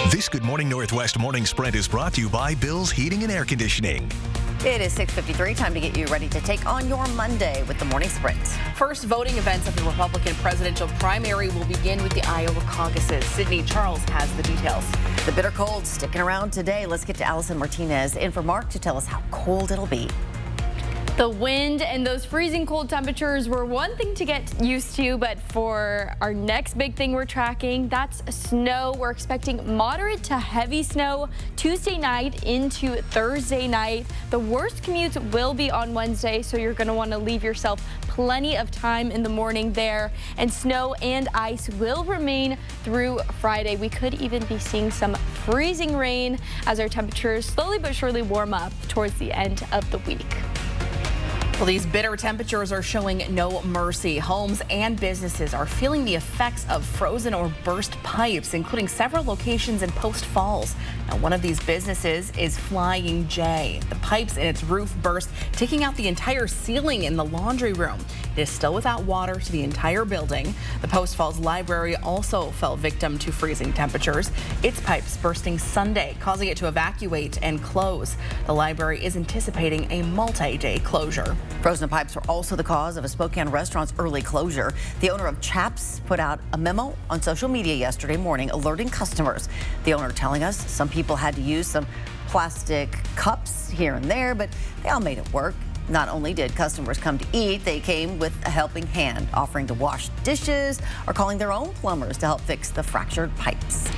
This Good Morning Northwest Morning Sprint is brought to you by Bill's Heating and Air Conditioning. It is 6:53, time to get you ready to take on your Monday with the Morning Sprint. First voting events of the Republican presidential primary will begin with the Iowa caucuses. Sydney Charles has the details. The bitter cold sticking around today. Let's get to Allison Martinez in for Mark to tell us how cold it'll be. The wind and those freezing cold temperatures were one thing to get used to, but for our next big thing we're tracking, that's snow. We're expecting moderate to heavy snow Tuesday night into Thursday night. The worst commutes will be on Wednesday, so you're going to want to leave yourself plenty of time in the morning there. And snow and ice will remain through Friday. We could even be seeing some freezing rain as our temperatures slowly but surely warm up towards the end of the week. Well, these bitter temperatures are showing no mercy. Homes and businesses are feeling the effects of frozen or burst pipes, including several locations in Post Falls. Now, one of these businesses is Flying J. The pipes in its roof burst, taking out the entire ceiling in the laundry room. It is still without water to the entire building. The Post Falls Library also fell victim to freezing temperatures. Its pipes bursting Sunday, causing it to evacuate and close. The library is anticipating a multi-day closure. Frozen pipes were also the cause of a Spokane restaurant's early closure. The owner of Chaps put out a memo on social media yesterday morning alerting customers. The owner telling us some people had to use some plastic cups here and there, but they all made it work. Not only did customers come to eat, they came with a helping hand, offering to wash dishes or calling their own plumbers to help fix the fractured pipes.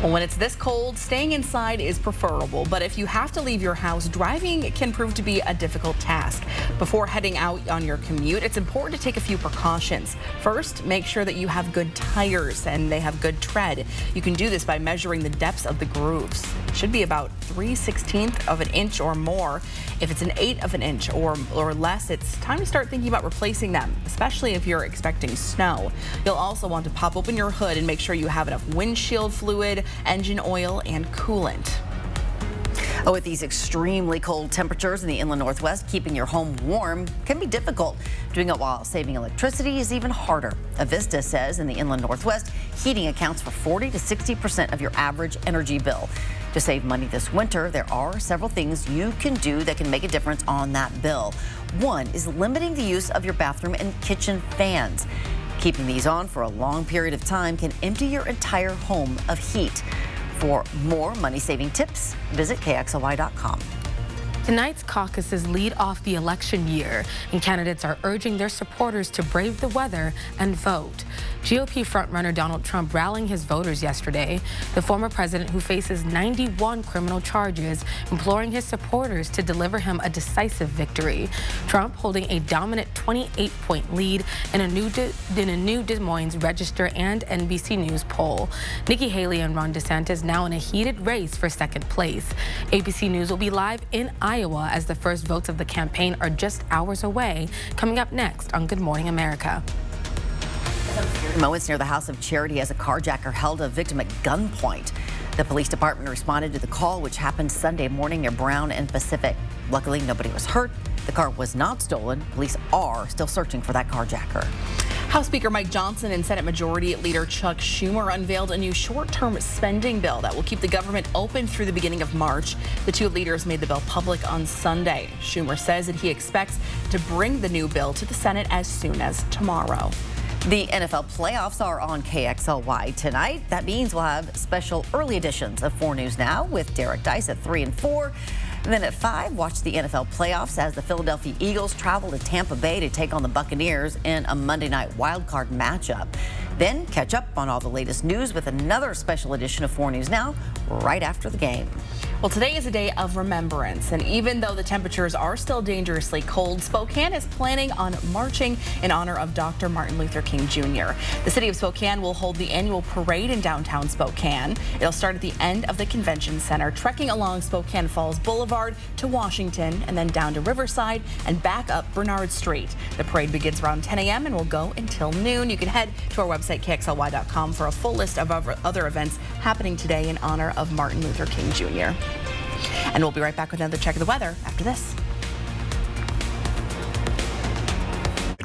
Well, when it's this cold, staying inside is preferable, but if you have to leave your house, driving can prove to be a difficult task. Before heading out on your commute, it's important to take a few precautions. First, make sure that you have good tires and they have good tread. You can do this by measuring the depths of the grooves. It should be about 3/16 of an inch or more. If it's an 1/8 of an inch or less, it's time to start thinking about replacing them, especially if you're expecting snow. You'll also want to pop open your hood and make sure you have enough windshield fluid, engine oil, and coolant. Oh, with these extremely cold temperatures in the inland Northwest, keeping your home warm can be difficult. Doing it while saving electricity is even harder. Avista says in the inland Northwest, heating accounts for 40 to 60% of your average energy bill. To save money this winter, there are several things you can do that can make a difference on that bill. One is limiting the use of your bathroom and kitchen fans. Keeping these on for a long period of time can empty your entire home of heat. For more money-saving tips, visit KXLY.com. Tonight's caucuses lead off the election year, and candidates are urging their supporters to brave the weather and vote. GOP frontrunner Donald Trump rallying his voters yesterday. The former president, who faces 91 criminal charges, imploring his supporters to deliver him a decisive victory. Trump holding a dominant 28-point lead in a new Des Moines Register and NBC News poll. Nikki Haley and Ron DeSantis now in a heated race for second place. ABC News will be live in Iowa as the first votes of the campaign are just hours away. Coming up next on Good Morning America. Moments near the House of Charity as a carjacker held a victim at gunpoint. The police department responded to the call, which happened Sunday morning near Brown and Pacific. Luckily, nobody was hurt. The car was not stolen. Police are still searching for that carjacker. House Speaker Mike Johnson and Senate Majority Leader Chuck Schumer unveiled a new short-term spending bill that will keep the government open through the beginning of March. The two leaders made the bill public on Sunday. Schumer says that he expects to bring the new bill to the Senate as soon as tomorrow. The NFL playoffs are on KXLY tonight. That means we'll have special early editions of 4 News Now with Derek Dice at 3 and 4. And then at 5, watch the NFL playoffs as the Philadelphia Eagles travel to Tampa Bay to take on the Buccaneers in a Monday night wildcard matchup. Then catch up on all the latest news with another special edition of 4 News Now right after the game. Well, today is a day of remembrance, and even though the temperatures are still dangerously cold, Spokane is planning on marching in honor of Dr. Martin Luther King Jr. The city of Spokane will hold the annual parade in downtown Spokane. It'll start at the end of the convention center, trekking along Spokane Falls Boulevard to Washington and then down to Riverside and back up Bernard Street. The parade begins around 10 a.m. and will go until noon. You can head to our website, KXLY.com, for a full list of other events happening today in honor of Martin Luther King Jr. And we'll be right back with another check of the weather after this.